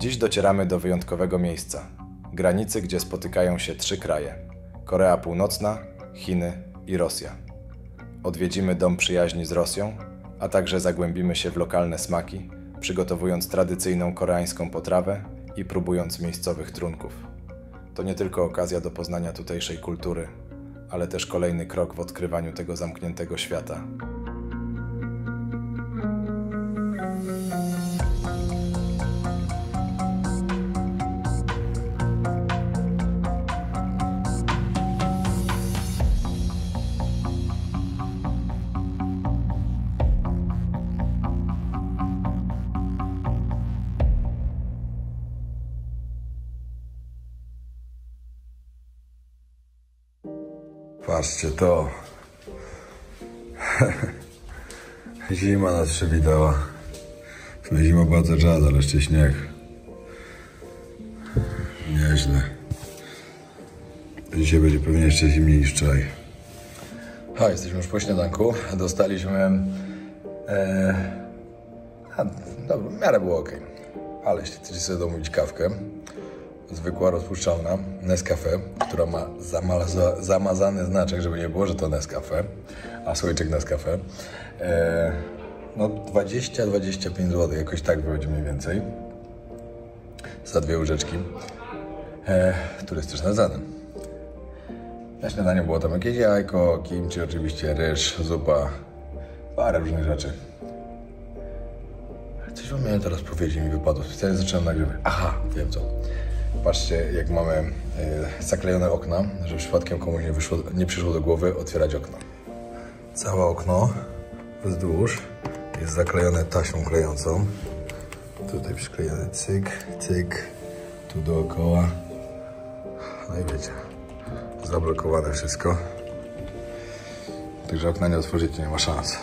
Dziś docieramy do wyjątkowego miejsca. Granicy, gdzie spotykają się 3 kraje. Korea Północna, Chiny i Rosja. Odwiedzimy Dom Przyjaźni z Rosją, a także zagłębimy się w lokalne smaki, przygotowując tradycyjną koreańską potrawę i próbując miejscowych trunków. To nie tylko okazja do poznania tutejszej kultury, ale też kolejny krok w odkrywaniu tego zamkniętego świata. Patrzcie to. Zima nas przywitała. W sumie zima była cały czas, ale jeszcze śnieg. Nieźle. Dzisiaj będzie pewnie jeszcze zimniej niż wczoraj. Jesteśmy już po śniadanku. Dostaliśmy... Dobra, w miarę było ok. Ale jeśli chcecie sobie domówić kawkę, zwykła, rozpuszczalna Nescafe, która ma zamazany znaczek, żeby nie było, że to Nescafe, a słoiczek Nescafe. No 20-25 zł, jakoś tak wychodzi mniej więcej. Za 2 łyżeczki. Turystyczne ceny. Na śniadanie było tam jakieś jajko, kimchi oczywiście, ryż, zupa, parę różnych rzeczy. Coś wam miałem teraz powiedzieć, mi wypadło. Specjalnie zacząłem nagrywać. Aha, wiem co. Patrzcie, jak mamy zaklejone okna, żeby przypadkiem komuś nie przyszło do głowy otwierać okno. Całe okno wzdłuż jest zaklejone taśmą klejącą. Tutaj przyklejony cyk, cyk, tu dookoła. No i wiecie, zablokowane wszystko. Także okna nie otworzycie, nie ma szans.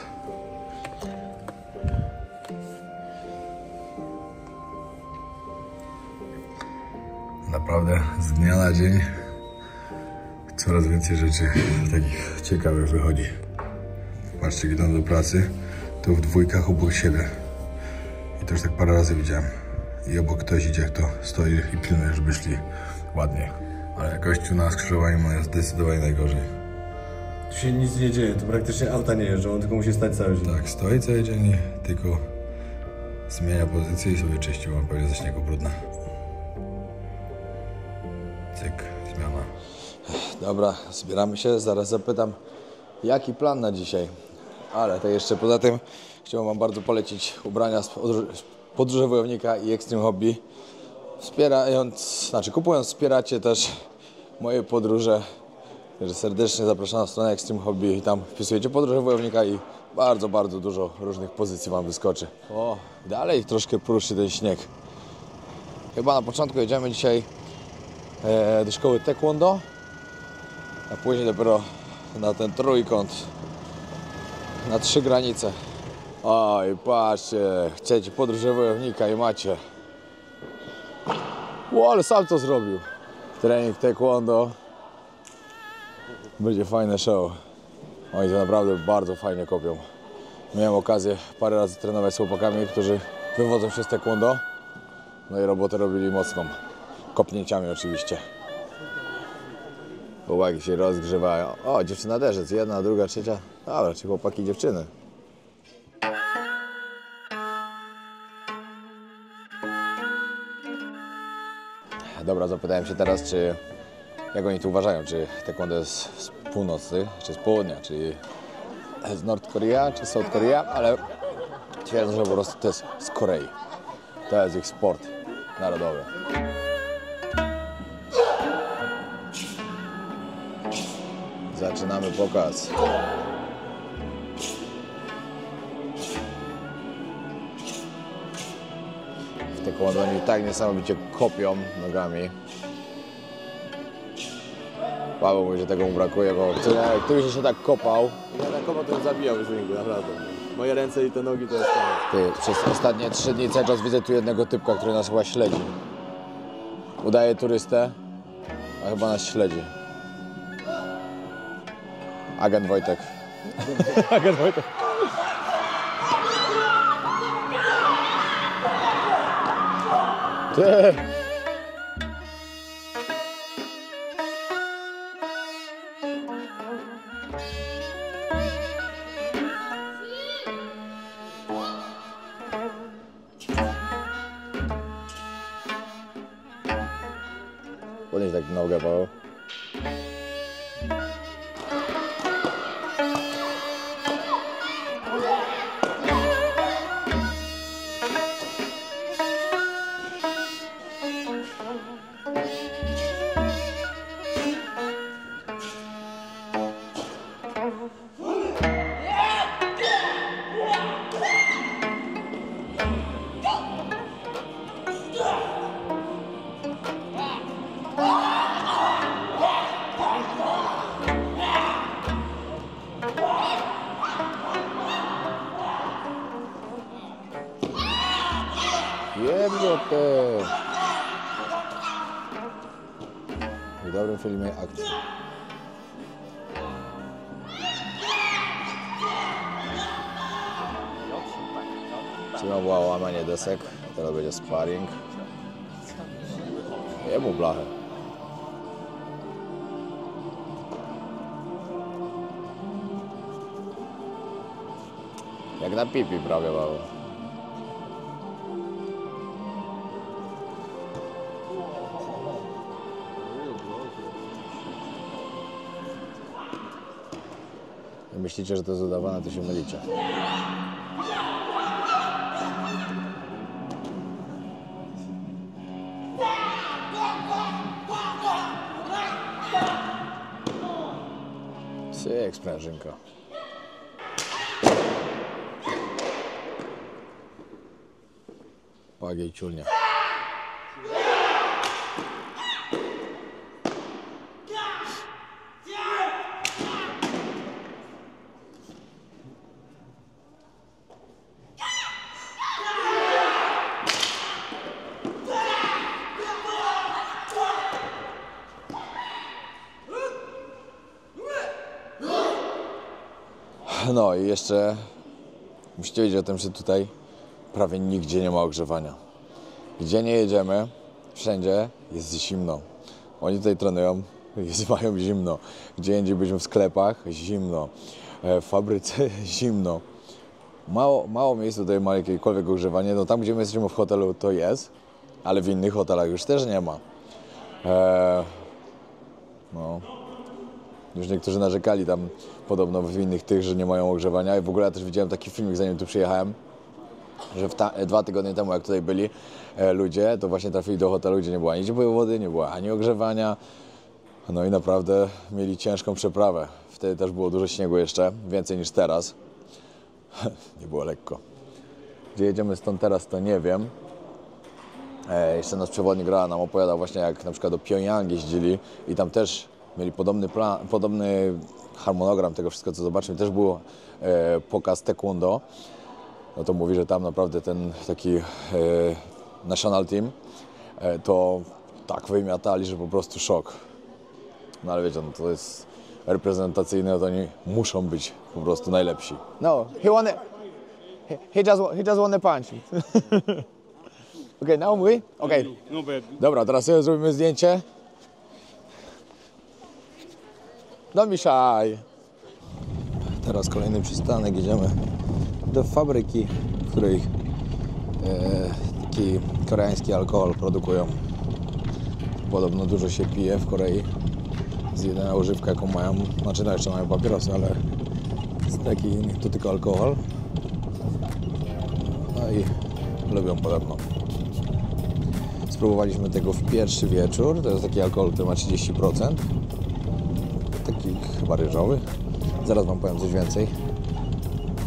Naprawdę z dnia na dzień coraz więcej rzeczy takich ciekawych wychodzi. Patrzcie, jak idą do pracy, to w dwójkach obok siebie. I to już tak parę razy widziałem. I obok ktoś idzie, kto stoi i pilnuje, żeby szli ładnie. Ale gościu na skrzyżowaniu ma zdecydowanie najgorzej. Tu się nic nie dzieje, tu praktycznie auta nie jeżdżą, on tylko musi stać cały dzień. Tak, stoi cały dzień i tylko zmienia pozycję i sobie czyści, bo pewnie ze śniegu brudna. Cyk, zmiana. Dobra, zbieramy się, zaraz zapytam, jaki plan na dzisiaj. Ale to jeszcze poza tym chciałbym wam bardzo polecić ubrania z podróży wojownika i Extreme Hobby. Kupując wspieracie też moje podróże. Także serdecznie zapraszam na stronę Extreme Hobby i tam wpisujecie podróże wojownika i bardzo, bardzo dużo różnych pozycji wam wyskoczy. O, dalej troszkę poruszy ten śnieg. Chyba na początku jedziemy dzisiaj do szkoły taekwondo, a później dopiero na ten trójkąt, na 3 granice. Oj, patrzcie, chcecie podróż wojownika i macie. Ale sam to zrobił. Trening taekwondo. Będzie fajne show. Oni to naprawdę bardzo fajnie kopią. Miałem okazję parę razy trenować z chłopakami, którzy wywodzą się z taekwondo. No i robotę robili mocną. Kopnięciami oczywiście. Chłopaki się rozgrzewają. O, dziewczyna deszec. Jedna, druga, trzecia. Dobra, czy chłopaki i dziewczyny. Dobra, zapytałem się teraz, jak oni tu uważają, czy taekwondo jest z północy, czy z południa, czy z North Korea, czy South Korea, ale twierdzą, że po prostu to jest z Korei. To jest ich sport narodowy. Zaczynamy pokaz. W taekwondo oni tak niesamowicie kopią nogami. Paweł mówi, że tego mu brakuje, bo któryś się tak kopał. Ja tak kopał, to już zabijał w ringu, naprawdę. Moje ręce i te nogi to jest Ty, przez ostatnie 3 dni cały czas widzę tu jednego typka, który nas chyba śledzi. Udaje turystę, a chyba nas śledzi. Agent Wojtek. Agent Wojtek. Podnieś tak nogę, Paweł. Jebiote! W dobrym filmie akcji. Trzeba było łamanie desek, teraz będzie sparring. Jemu blachę. Jak na pipi prawie mało. Myślicie, że to jest udawane, to się mylicie. Syk, sprężynka. Pagiej ciulnia. No i jeszcze musicie wiedzieć o tym, że tutaj prawie nigdzie nie ma ogrzewania. Gdzie nie jedziemy, wszędzie jest zimno. Oni tutaj trenują, mają zimno. Gdzie indziej byliśmy w sklepach, zimno. W fabryce zimno. Mało miejsc tutaj ma jakiekolwiek ogrzewanie. No tam, gdzie my jesteśmy w hotelu, to jest, ale w innych hotelach już też nie ma. No. Już niektórzy narzekali tam podobno w innych tych, że nie mają ogrzewania. I w ogóle ja też widziałem taki filmik, zanim tu przyjechałem, że 2 tygodnie temu, jak tutaj byli ludzie, to właśnie trafili do hotelu, gdzie nie było ani ciepłej wody, nie było ani ogrzewania. No i naprawdę mieli ciężką przeprawę. Wtedy też było dużo śniegu jeszcze, więcej niż teraz. Nie było lekko. Gdzie jedziemy stąd teraz, to nie wiem. Jeszcze nasz przewodnik nam opowiadał właśnie, jak na przykład do Pjongjang jeździli i tam też mieli podobny harmonogram tego wszystkiego, co zobaczymy. Też był pokaz taekwondo. No to mówi, że tam naprawdę ten taki national team to tak wymiatali, że po prostu szok. No ale wiecie, no to jest reprezentacyjne, to oni muszą być po prostu najlepsi. No, he just won the punch. Okay, now we? Okay. No bad. Dobra, teraz sobie zrobimy zdjęcie. Don't be shy. Teraz kolejny przystanek, jedziemy do fabryki, w której taki koreański alkohol produkują. Podobno dużo się pije w Korei. Z jedyna używka, jaką mają, znaczy no jeszcze mają papierosy, ale z takich to tylko alkohol. No i lubią podobno. Spróbowaliśmy tego w pierwszy wieczór. To jest taki alkohol, który ma 30%. Taki chyba ryżowy. Zaraz wam powiem coś więcej.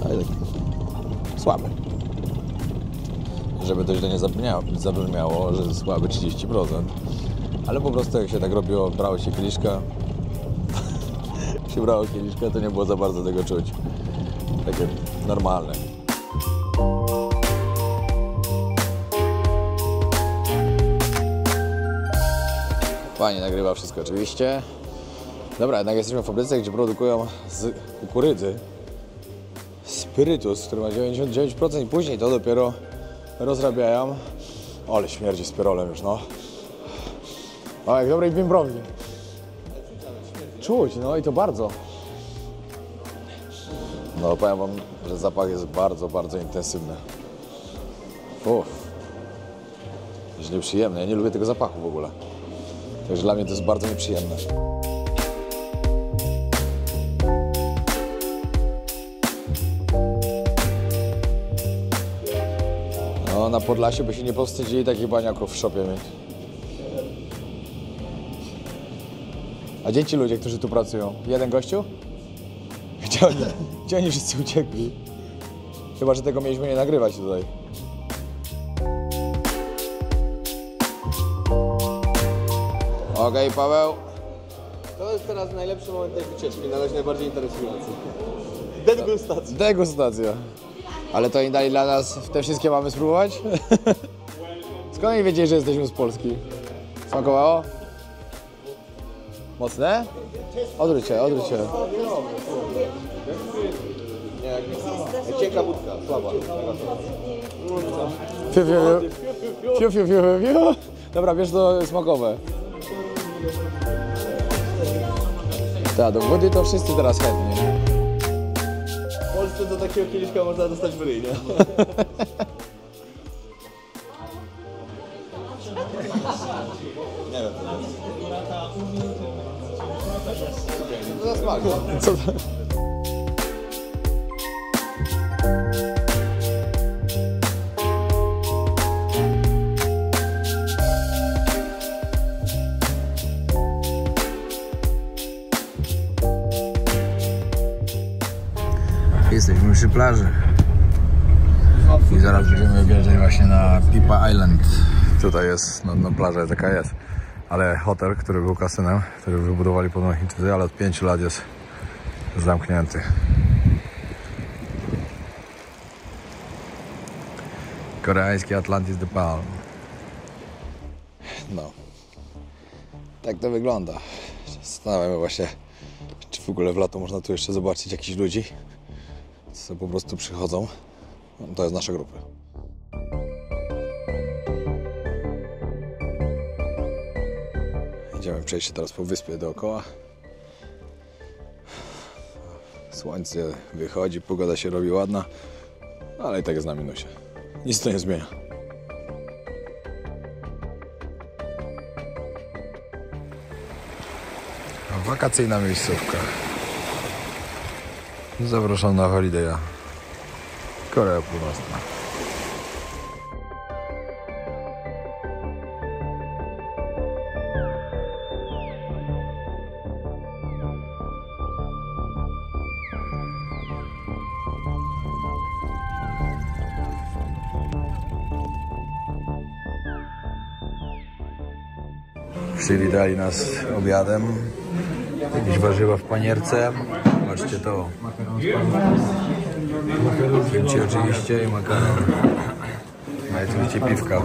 Ale taki słaby. Żeby to źle nie zabrzmiało, że słaby 30%. Ale po prostu jak się tak robiło, brało się kieliszka, to nie było za bardzo tego czuć. Takie normalne. Fajnie nagrywa wszystko oczywiście. Dobra, jednak jesteśmy w fabryce, gdzie produkują z kukurydzy spirytus, który ma 99% i później to dopiero rozrabiają Ale śmierdzi z pyrolem już, no. O, jak dobrej bimbrowni. Czuć, no i to bardzo. No powiem wam, że zapach jest bardzo, bardzo intensywny. Uff. Jest nieprzyjemny, ja nie lubię tego zapachu w ogóle. Także dla mnie to jest bardzo nieprzyjemne. No na Podlasie by się nie powstydzili takich baniaków w szopie mieć. A gdzie ci ludzie, którzy tu pracują? Jeden gościu? Gdzie oni wszyscy uciekli? Chyba, że tego mieliśmy nie nagrywać tutaj. Okej, Paweł. To jest teraz najlepszy moment tej wycieczki, na razie najbardziej interesujący. Degustacja. Degustacja. Ale to oni dali dla nas, te wszystkie mamy spróbować? Skąd oni wiedzieli, że jesteśmy z Polski? Smakowało? Mocne? Odwróć się, odwróć się. Cienka wódka, słaba. Fiu, fiu, fiu, fiu, fiu, fiu. Dobra, wiesz, to smakowe. Tak, do wody to wszyscy teraz chętnie. W Polsce do takiego kieliszka można dostać w ryj, nie? Nie wiem, co to za smak. Co to? Jesteśmy przy plaży i zaraz będziemy wjeżdżać właśnie na Pipa Island. Tutaj jest, no plaża taka jest, ale hotel, który był kasynem, który wybudowali podobno Chińczycy, ale od 5 lat jest zamknięty. Koreański Atlantis de Palm. No, tak to wygląda. Zastanawiamy właśnie, czy w ogóle w lato można tu jeszcze zobaczyć jakichś ludzi, co po prostu przychodzą. No, to jest nasza grupa. Idziemy przejść się teraz po wyspie dookoła. Słońce wychodzi, pogoda się robi ładna, ale i tak jest na minusie. Nic to nie zmienia. Wakacyjna miejscówka. Zapraszam na Holiday'a. Korea Północna. Przywitali nas obiadem. Jakieś warzywa w panierce. Zobaczcie to. Kimchi oczywiście i makaron. No i oczywiście piwka.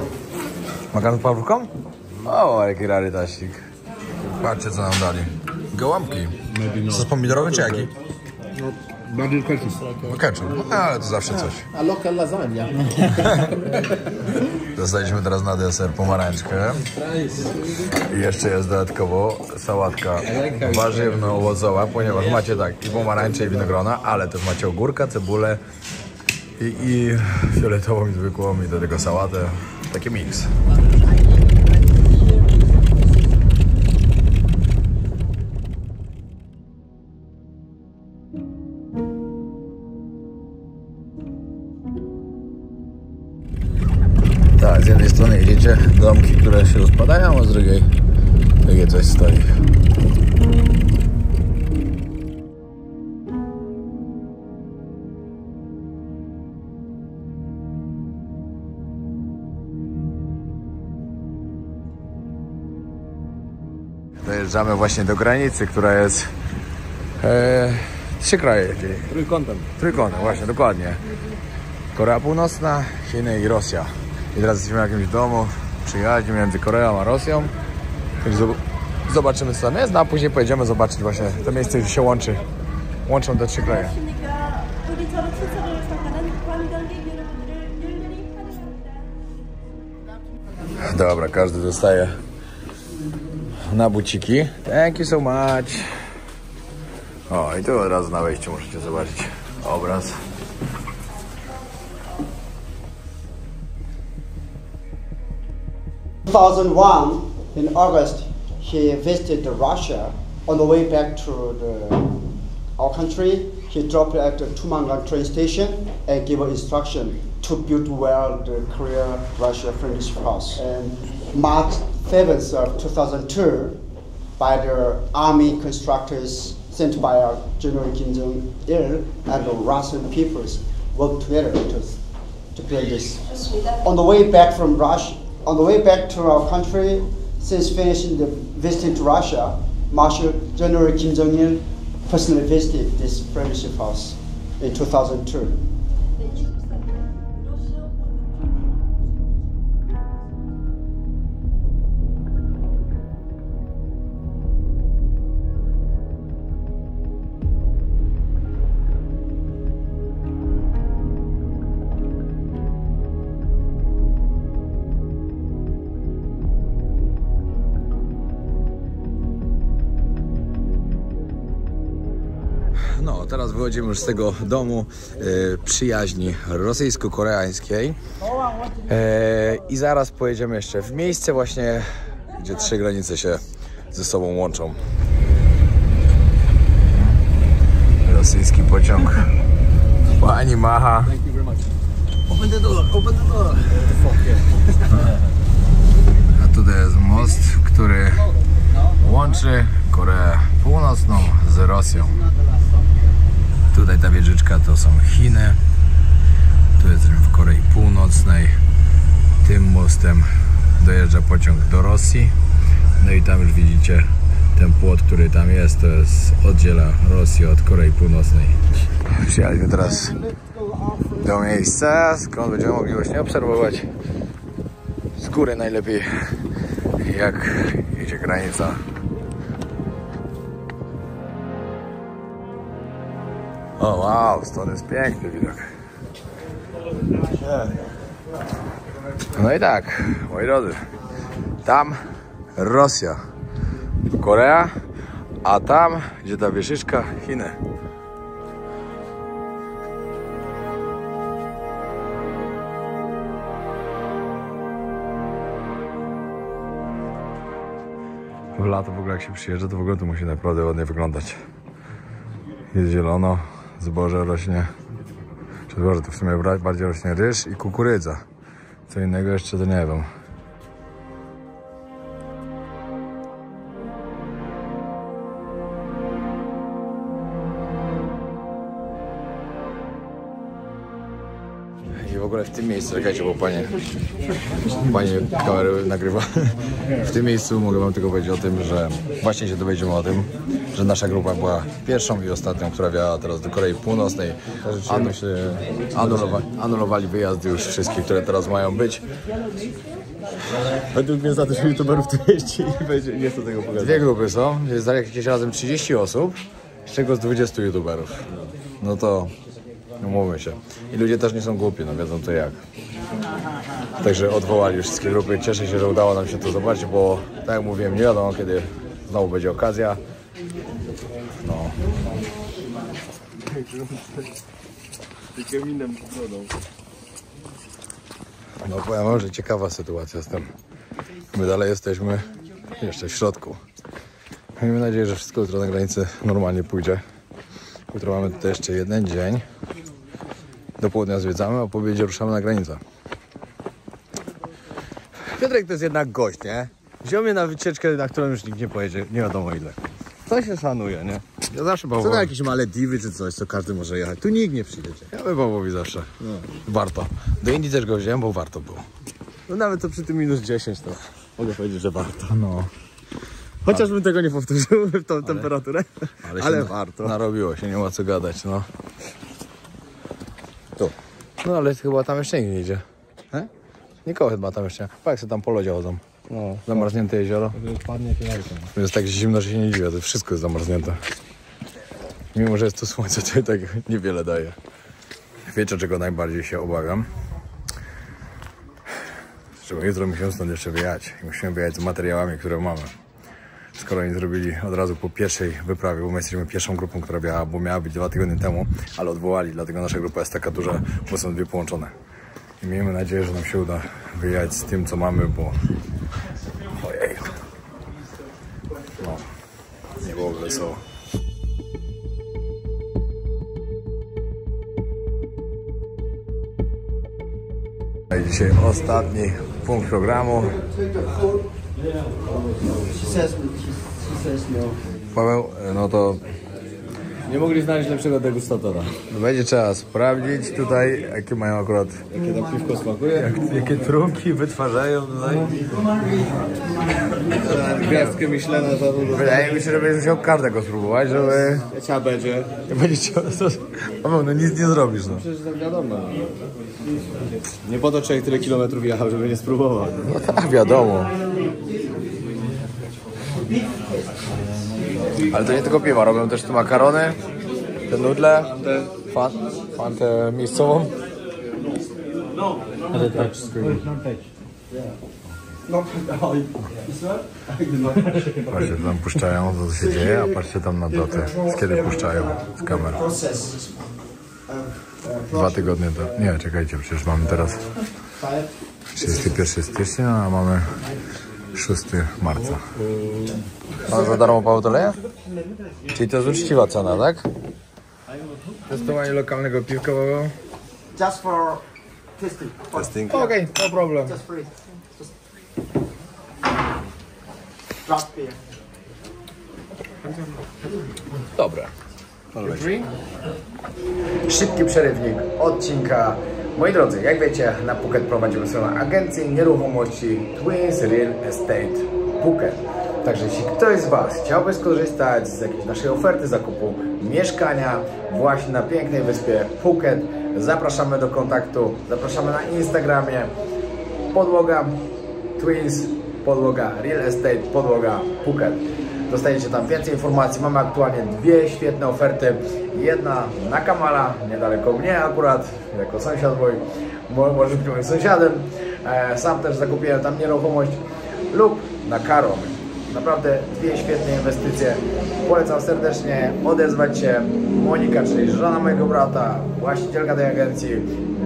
Makaron z pawrówką? O, jaki rarytasik. Patrzcie, co nam dali. Gołąbki. Sos pomidorowy czy jaki? Bardziej ketchup. No ketchup, no, ale to zawsze coś. A local lasagna. Dostaliśmy teraz na deser pomarańczkę. I jeszcze jest dodatkowo sałatka warzywno-owocowa, ponieważ macie tak i pomarańcze i winogrona, ale też macie ogórka, cebulę i fioletową i zwykłą i do tego sałatę. Taki miks. Tak, z jednej strony jedziecie domki, które się rozpadają, a z drugiej takie coś stoi. Dojeżdżamy właśnie do granicy, która jest 3 kraje. Trójkątem. Trójkątem, właśnie, dokładnie. Korea Północna, Chiny i Rosja. I teraz jesteśmy w jakimś domu, przyjaźni między Koreą a Rosją. Zobaczymy, co tam jest, no a później pojedziemy zobaczyć właśnie to miejsce, gdzie się łączą te 3 kraje. Dobra, każdy dostaje na buciki. Thank you so much. O, i tu od razu na wejściu możecie zobaczyć obraz. In 2001, in August, he visited Russia. On the way back to our country, he dropped at the Tumangan train station and gave an instruction to build well the Korea-Russia Friendship House. And March 7th of 2002, by the army constructors sent by our General Kim Jong-il and the Russian peoples worked together to build this. On the way back from Russia, on the way back to our country, since finishing the visit to Russia, Marshal General Kim Jong-il personally visited this friendship house in 2002. No, teraz wychodzimy już z tego domu przyjaźni rosyjsko-koreańskiej i zaraz pojedziemy jeszcze w miejsce właśnie, gdzie 3 granice się ze sobą łączą. Rosyjski pociąg. Pani macha. Open the door, open the door. A tutaj jest most, który łączy Koreę Północną z Rosją. Tutaj ta wieżyczka to są Chiny. Tu jesteśmy w Korei Północnej. Tym mostem dojeżdża pociąg do Rosji. No i tam już widzicie ten płot, który tam jest, to jest oddziela Rosję od Korei Północnej. Przyjechaliśmy teraz do miejsca, skąd będziemy mogli właśnie obserwować z góry najlepiej, jak idzie granica. O wow, stąd jest piękny widok. No i tak, moi drodzy, tam Rosja, Korea, a tam, gdzie ta wieżyczka, Chiny. W lato w ogóle jak się przyjeżdża, to w ogóle to musi naprawdę ładnie wyglądać. Jest zielono, zboże rośnie. Czy zboże to w sumie bardziej rośnie ryż i kukurydza. Co innego jeszcze to nie wiem. I w ogóle w tym miejscu, czekajcie, bo pani kamery nagrywa. W tym miejscu mogę wam tylko powiedzieć o tym, że właśnie się dowiedziemy o tym, że nasza grupa była pierwszą i ostatnią, która wjechała teraz do Korei Północnej. Anulowali wyjazdy już wszystkie, które teraz mają być. Według mnie za to, że youtuberów tu jeździ i nie chcę tego pokazać. 2 grupy są, jest jakieś razem 30 osób, z czego z 20 youtuberów. No to umówmy się. I ludzie też nie są głupi, no wiedzą to jak. Także odwołali już wszystkie grupy. Cieszę się, że udało nam się to zobaczyć, bo tak jak mówiłem, nie wiadomo kiedy znowu będzie okazja. No. No powiem wam, że ciekawa sytuacja z tym. My dalej jesteśmy jeszcze w środku. Miejmy nadzieję, że wszystko jutro na granicy normalnie pójdzie. Jutro mamy tutaj jeszcze jeden dzień. Do południa zwiedzamy, a po obiedzie ruszamy na granicę. Piotrek to jest jednak gość, nie? Wziął mnie na wycieczkę, na którą już nikt nie pojedzie, nie wiadomo ile. To się szanuje, nie? Ja zawsze Co na jakieś Malediwy czy coś, co każdy może jechać. Tu nikt nie przyjedzie. Ja Pawłowi zawsze. No. Warto. Do Indii też go wziąłem, bo warto było. No nawet to przy tym minus 10 to mogę powiedzieć, że warto. No. Chociażbym tego nie powtórzył w tą temperaturę. Ale warto. Narobiło się, nie ma co gadać, no. Tu. No ale chyba tam jeszcze nikt nie idzie. Nikogo chyba tam jeszcze nie. Jak sobie tam po lodzie chodzą. No. Zamarznięte jezioro. Padnie filarką. Jest tak zimno, że się nie dziwię, to wszystko jest zamarznięte. Mimo że jest tu słońce, to i tak niewiele daje. Wiecie, czego najbardziej się obawiam? Trzeba jutro musimy stąd jeszcze wyjechać. Musimy wyjechać z materiałami, które mamy. Skoro oni zrobili od razu po pierwszej wyprawie, bo my jesteśmy pierwszą grupą, która miała być 2 tygodnie temu, ale odwołali, dlatego nasza grupa jest taka duża, bo są 2 połączone. I miejmy nadzieję, że nam się uda wyjechać z tym, co mamy, bo... Ojej. No, nie byłoby wesoło. Dzisiaj ostatni punkt programu. Paweł, no to Nie mogli znaleźć lepszego degustatora. będzie trzeba sprawdzić tutaj, jakie mają akurat, Jakie tam piwko smakuje? jakie trunki wytwarzają tutaj. Gwiazdkę Michelina za to. Wydaje mi się, że będziesz musiał każdego spróbować, żeby... Trzeba będzie. Nie będziecie... Paweł, no nic nie zrobisz, no. Przecież tak wiadomo. Nie po to człowiek tyle kilometrów jechał, żeby nie spróbował. No tak, wiadomo. Ale to nie tylko piwa, robią też te makarony, te nudle, fantę miejscową. Patrzcie, tam puszczają, co się dzieje, a patrzcie tam na datę, z kiedy puszczają z kamer. 2 tygodnie to... Nie, czekajcie, przecież mamy teraz 31 stycznia, a mamy 6 marca. A za darmo Paweł to leje? Czyli to jest uczciwa cena, tak? Testowanie lokalnego piwka, Paweł? Just for testing. Okej, no problem. Just free. Just drop beer. Dobre. Szybki przerywnik odcinka. Moi drodzy, jak wiecie, na Phuket prowadzimy swoją agencję nieruchomości Twins Real Estate Phuket. Także jeśli ktoś z Was chciałby skorzystać z jakiejś naszej oferty zakupu mieszkania właśnie na pięknej wyspie Phuket, zapraszamy do kontaktu, zapraszamy na Instagramie podłoga Twins, podłoga Real Estate, podłoga Phuket. Dostajecie tam więcej informacji. Mamy aktualnie 2 świetne oferty. Jedna na Kamala, niedaleko mnie akurat, jako sąsiad mój, możesz być moim sąsiadem. Sam też zakupiłem tam nieruchomość. Lub na Karol. Naprawdę 2 świetne inwestycje. Polecam serdecznie odezwać się. Monika, czyli żona mojego brata, właścicielka tej agencji,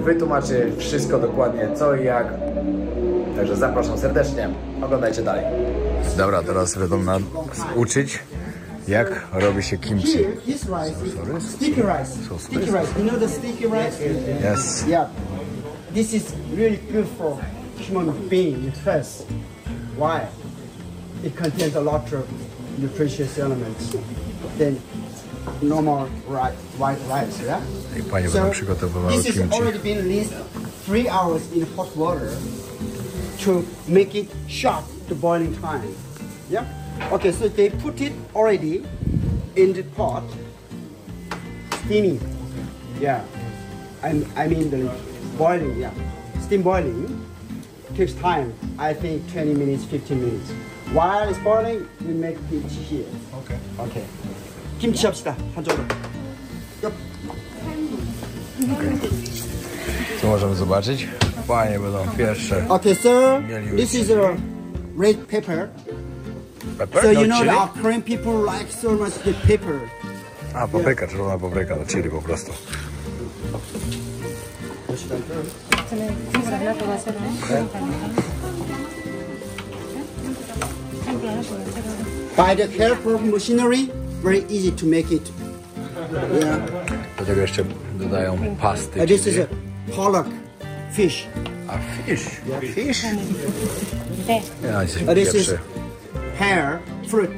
wytłumaczy wszystko dokładnie, co i jak. Także zapraszam serdecznie. Oglądajcie dalej. Dobra, teraz będą nas uczyć, jak robi się kimchi. Here, this rice is sticky rice. Sticky rice. You know the sticky rice? Yes. Yeah. This is really good for human being first. Why? It contains a lot of nutritious elements than normal white rice, yeah? I panie będą przygotowywały this has kimchi. already been at least 3 hours in hot water to make it sharp to boiling time. Yeah? Okay, so they put it already in the pot, steaming. Yeah. I mean the boiling, yeah. Steam boiling takes time. I think 20 minutes, 15 minutes. While it's boiling, we make kimchi here. Okay. Okay. 김치 합시다. 한쪽으로. Co możemy zobaczyć? Panie będą pierwsze. Okay, sir. This is a red pepper. Pepper? So No you know chili? our Korean people like so much the pepper. A, papryka, czerwona papryka, to chili po prostu. By the careful machinery, very easy to make it. Yeah. Do tego jeszcze dodają pasty. This is chili. a pollock fish. A fish? Fish? Ja, jesteśmy This is pierwszy. pear fruit.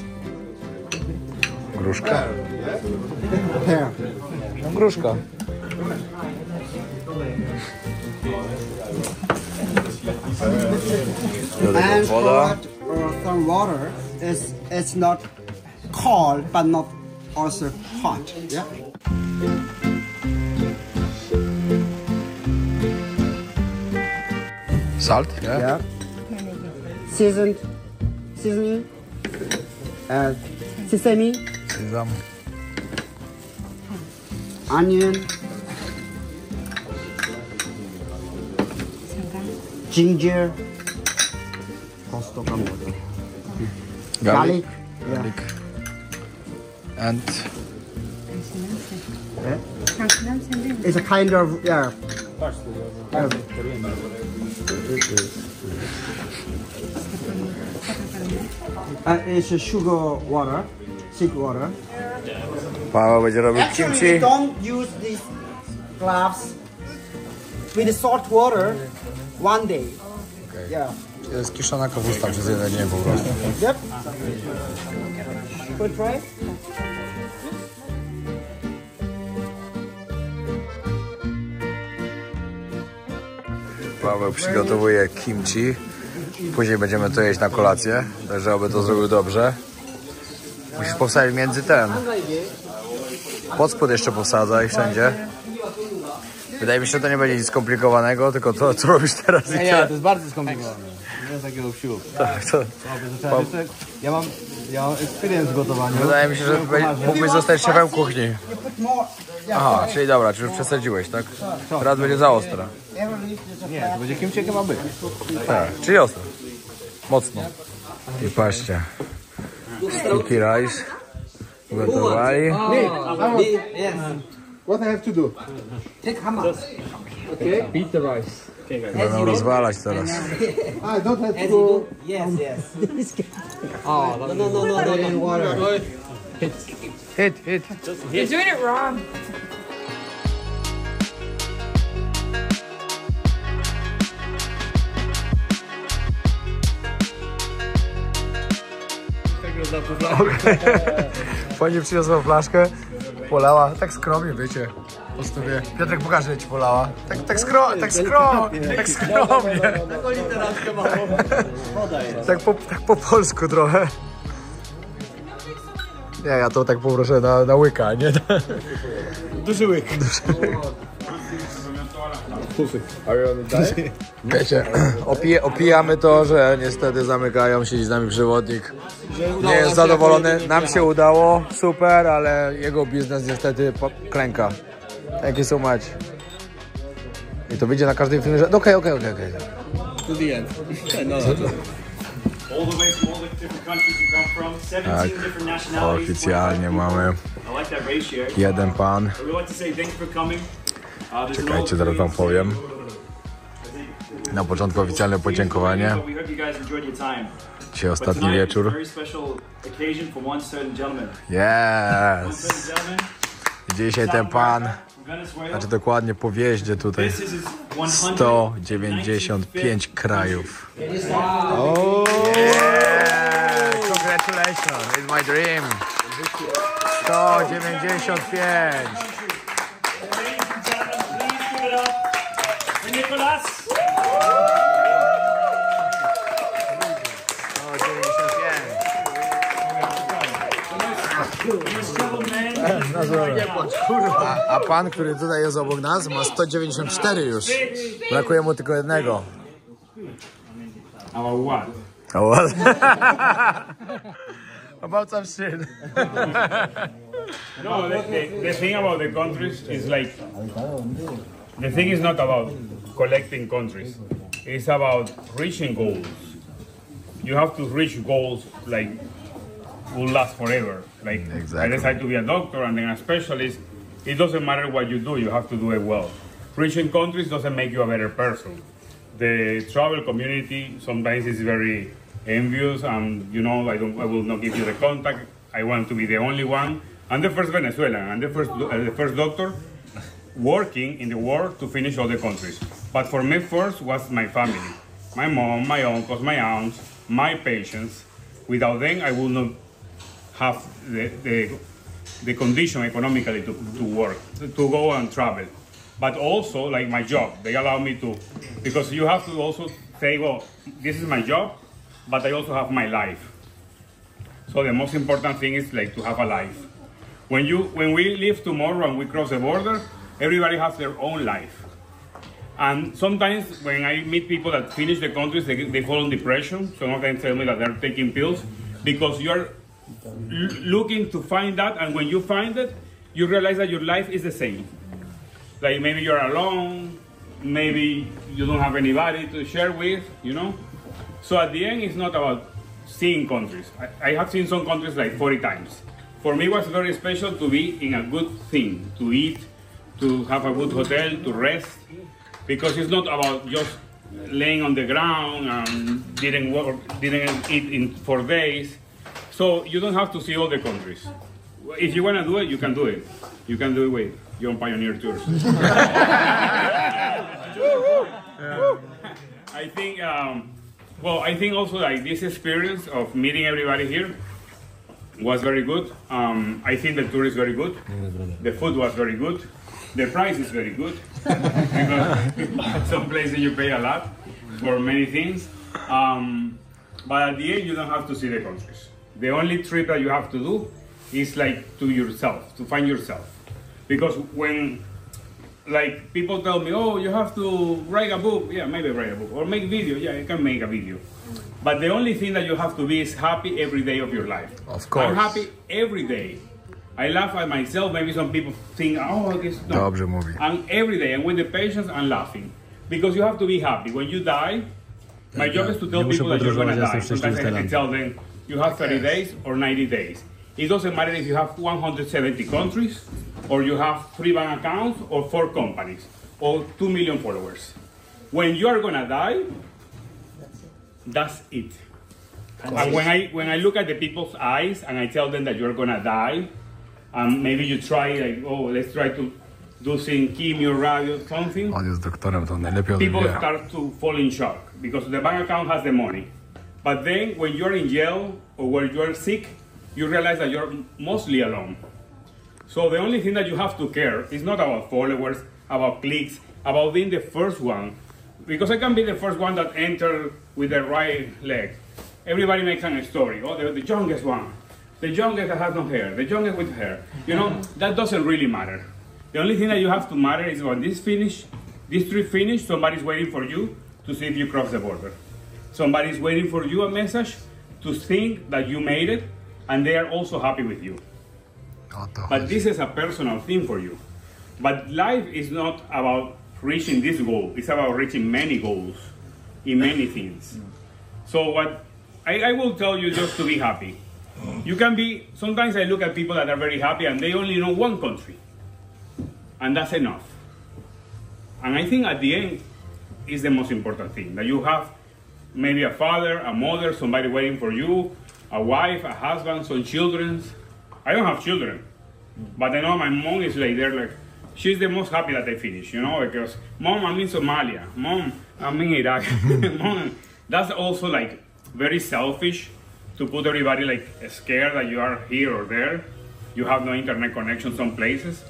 Gruszka? Pear. No, gruszka. Do tego And woda. for some water, it's not cold but not also hot. Yeah. Salt? Yeah. Yeah. Seasoning, sesame, Sezam. onion, ginger, Pesto kamote. Garlic. Yeah. And It's a kind of it's a sugar water, thick water. Paweł będzie robił Actually, kimchi. don't use these gloves with the salt water one day. Yeah. To jest kiszona kapusta przez jeden dzień po prostu. Yep. Good try. Paweł przygotowuje kimchi. Później będziemy to jeść na kolację, także oby to zrobił dobrze. Musisz powsadzić między ten. Pod spód jeszcze powsadzaj wszędzie. Wydaje mi się, że to nie będzie nic skomplikowanego, tylko to, co robisz teraz i Nie, to jest bardzo skomplikowane. Nie jest takiego wsiu. tak, to. Ja mam experience w gotowaniu. Wydaje mi się, że mógłbyś zostać szefem kuchni. You put more. Aha, czyli dobra, czyli już przesadziłeś, tak? Teraz będzie za ostra. Nie, to będzie kimchi, jakie ma być. Tak, czyli ostro. Mocno. I patrzcie. Sticky rice. Gotowali. What I have to do? Beat the rice. Będą rozwalać teraz. I don't have to go. Hit, hit. You're doing it wrong. Pani przyniosła flaszkę, polała, tak skromnie, wiecie. Po sobie. Piotrek, pokażę, jak ci polała. Tak skromnie. Tak po polsku trochę. Nie, ja to tak poproszę na łyka, nie? Duży łyk. Wiecie, opijamy to, że niestety zamykają, siedzi z nami przewodnik. Nie jest zadowolony, nam się udało, super, ale jego biznes niestety klęka. Thank you so much. I to wyjdzie na każdym filmie, że okej. To the end. No. All the way from all the different countries you come from, 17 different nationalities. Oficjalnie mamy I like that ratio. jeden pan. We would like to say thank you for coming. Czekajcie, zaraz wam powiem. Na początku oficjalne podziękowanie. We hope you guys enjoyed your time. Dzisiaj But ostatni tonight is a wieczór. very special occasion for one certain gentleman. Yes! Certain gentleman, Dzisiaj ten pan, Venezuela. znaczy dokładnie po wjeździe tutaj, This is his 195th 195 krajów. Oh. Yeah! Congratulations, it's my dream. 195. Ladies and gentlemen, please give it up for Nicolas. 195. A pan, który tutaj jest obok nas, ma 194 już. Brakuje mu tylko jednego. Our what? Oh, what? About some shit. No, the thing about the countries is like, the thing is not about collecting countries. It's about reaching goals. You have to reach goals like will last forever. Like Exactly. I decided to be a doctor and then a specialist. It doesn't matter what you do have to do it well. Reaching countries doesn't make you a better person. The travel community sometimes is very envious, and you know I will not give you the contact. I want to be the only one. I'm the first Venezuelan. I'm the first doctor working in the world to finish all the countries. But for me first was my family, my mom, my uncles, my aunts, my patients. Without them, I would not have the condition economically to work, to go and travel. But also, like my job, they allow me to, because you have to also say, well, this is my job, but I also have my life. So the most important thing is like to have a life. When we leave tomorrow and we cross the border, everybody has their own life. And sometimes when I meet people that finish the countries, they fall in depression. Some of them tell me that they're taking pills because you're looking to find that, and when you find it, you realize that your life is the same. Like maybe you're alone, maybe you don't have anybody to share with, you know? So at the end, it's not about seeing countries. I have seen some countries like 40 times. For me, it was very special to be in a good thing, to eat, to have a good hotel, to rest, because it's not about just laying on the ground and didn't eat for days. So you don't have to see all the countries. If you want to do it, you can do it. You can do it with Young Pioneer Tours. I think, I think also like this experience of meeting everybody here was very good. I think the tour is very good. The food was very good. The price is very good. Because some places you pay a lot for many things. But at the end, you don't have to see the countries. The only trip that you have to do is like to yourself, to find yourself. Because when like people tell me, oh, you have to write a book, yeah, maybe write a book, or make video, yeah, you can make a video. But the only thing that you have to be is happy every day of your life. Of course. I'm happy every day. I laugh at myself. Maybe some people think, oh, this no. Dobrze mówi. And every day, and with the patience, I'm laughing. Because you have to be happy. When you die, my job is to tell people that you're going to die. Sometimes I have to tell them, you have 30 days or 90 days. It doesn't matter if you have 170 countries, or you have 3 bank accounts, or 4 companies, or 2 million followers. When you are going to die, that's it. And when I look at the people's eyes and I tell them that you're going to die, maybe you try, like, oh, let's try to do some chemo, radio, something. On jest doktorem, to najlepiej o tym People wie. start to fall in shock because the bank account has the money. But then when you're in jail or when you're sick, you realize that you're mostly alone. So the only thing that you have to care is not about followers, about clicks, about being the first one. Because I can be the first one that entered with the right leg. Everybody makes a story. Oh, the youngest one. The youngest that has no hair. The youngest with hair. You know, that doesn't really matter. The only thing that you have to matter is when this trip finished, somebody's waiting for you to see if you cross the border. Somebody's waiting for you a message to think that you made it, and they are also happy with you. But this is a personal thing for you. But life is not about reaching this goal. It's about reaching many goals in many things. So what I will tell you just to be happy. You can be, sometimes I look at people that are very happy and they only know one country. And that's enough. And I think at the end is the most important thing. That you have maybe a father, a mother, somebody waiting for you, a wife, a husband, some children. I don't have children. But I know my mom is like there, like, she's the most happy that I finish, you know, because mom, I'm in Somalia, mom, I'm in Iraq. Mom, that's also like very selfish to put everybody like scared that you are here or there. You have no internet connection some places.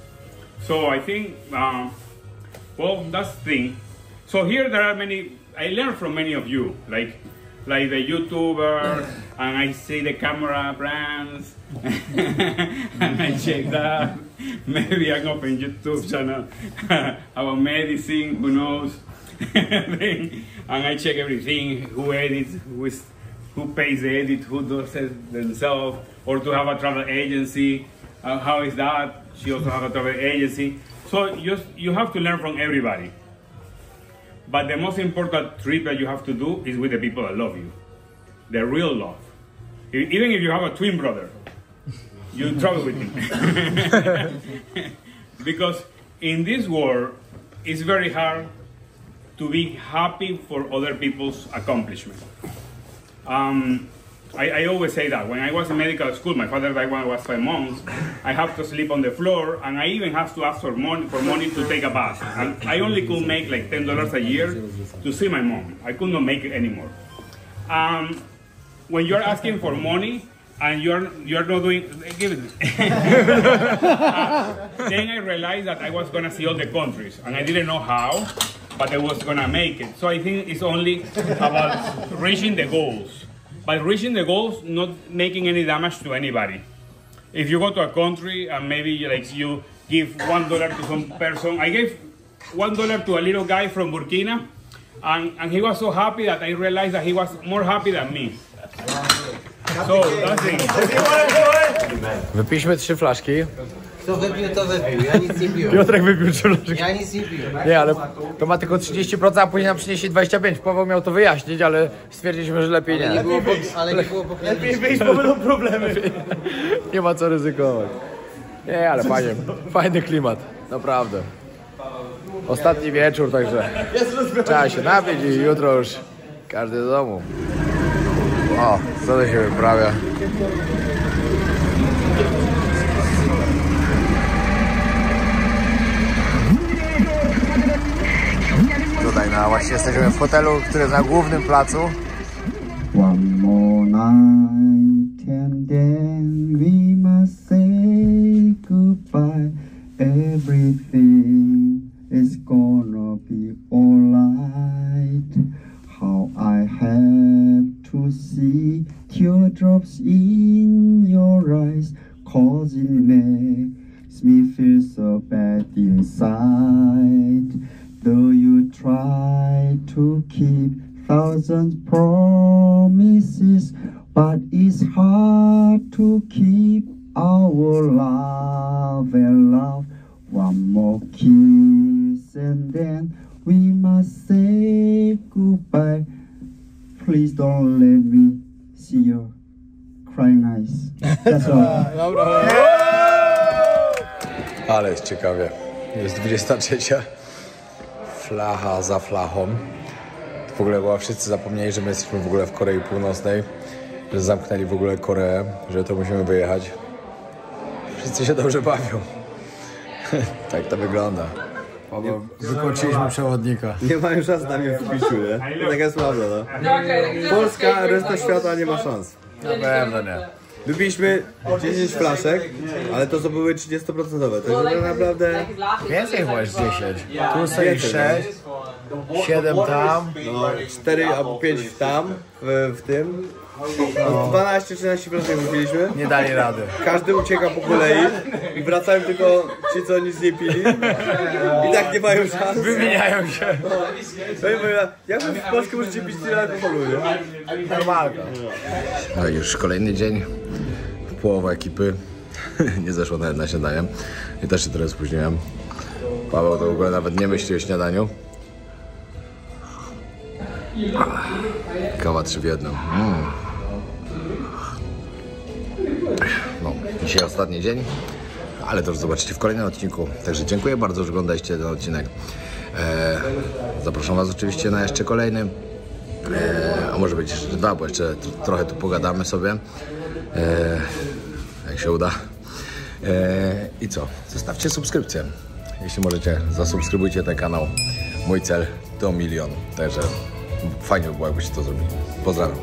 So I think, well, that's the thing. So here there are many, I learned from many of you, like the YouTuber, and I see the camera brands, and I check that. Maybe I open YouTube channel about medicine, who knows? And I check everything, who edits, who pays the edit, who does it themselves, or to have a travel agency. How is that? She also has a travel agency. So you have to learn from everybody. But the most important trip that you have to do is with the people that love you. The real love. Even if you have a twin brother, you travel with him. Because in this world, it's very hard to be happy for other people's accomplishment. I always say that. When I was in medical school, my father died when I was 5 months. I have to sleep on the floor, and I even have to ask for money to take a bath. And I only could make like $10 a year to see my mom. I could not make it anymore. When you're asking for money and you're not doing, give it. Then I realized that I was gonna see all the countries, and I didn't know how, but I was gonna make it. So I think it's only about reaching the goals. But reaching the goals, not making any damage to anybody. If you go to a country and maybe like you give $1 to some person, I gave $1 to a little guy from Burkina, and he was so happy that I realized that he was more happy than me. So that's it. Wypiliśmy 3 flaszki. Kto wypił, to wypił. Ja nic nie piłem. Piotrek wypił 3 flaszki. Ja nic nie piłem. Nie, ale to ma tylko 30%, a później nam przyniesie 25%. Paweł miał to wyjaśnić, ale stwierdziliśmy, że lepiej nie. Ale nie było pokrewki. Lepiej wyjść, bo będą problemy. Nie ma co ryzykować. Nie, ale fajny klimat. Naprawdę. Ostatni wieczór, także trzeba się napić i jutro już każdy do domu. O, co to się wyprawia? Tutaj właśnie jesteśmy w hotelu, który jest na głównym placu. One more night and then we must say goodbye. Everything is gonna be alright. How I have to see teardrops in your eyes, 'cause it makes me feel so bad inside. Though you try to keep thousands promises, but it's hard to keep our love and love. One more kiss and then we must say goodbye. Please don't let me see your crying eyes. That's all. Ale jest ciekawie. Jest 23. Flacha za flachą. W ogóle chyba wszyscy zapomnieli, że my jesteśmy w ogóle w Korei Północnej. Że zamknęli w ogóle Koreę, że to musimy wyjechać. Wszyscy się dobrze bawią. Tak to wygląda. Wykończyliśmy przewodnika. Nie mają szans na mnie w piciu, nie? Taka jest prawda, no. Polska, reszta świata nie ma szans. Na pewno nie. Wypiliśmy 10 flaszek, ale to były 30%. To jest naprawdę... Więcej chyba jest 10. Tu stoi 6, 7 tam. No, 4 albo 5 tam, w tym. 12-13 flaszek wypiliśmy. Nie dali rady. Każdy ucieka po kolei i wracają tylko ci, co nic nie pili. I tak nie mają szans. Wymieniają się. No i mówię, jak wy w Polsce możecie pić tyle alkoholu, nie? Normalka. No i już kolejny dzień. Połowa ekipy nie zeszła nawet na śniadanie. I też się trochę spóźniłem. Paweł to w ogóle nawet nie myśli o śniadaniu. Kawa 3 w 1. No, dzisiaj ostatni dzień, ale to już zobaczycie w kolejnym odcinku. Także dziękuję bardzo, że oglądaliście ten odcinek. Zapraszam was oczywiście na jeszcze kolejny. A może być jeszcze 2, bo jeszcze trochę tu pogadamy sobie. Jak się uda. I co? Zostawcie subskrypcję. Jeśli możecie, zasubskrybujcie ten kanał. Mój cel to 1 000 000. Także fajnie by było, jakbyście to zrobili. Pozdrawiam.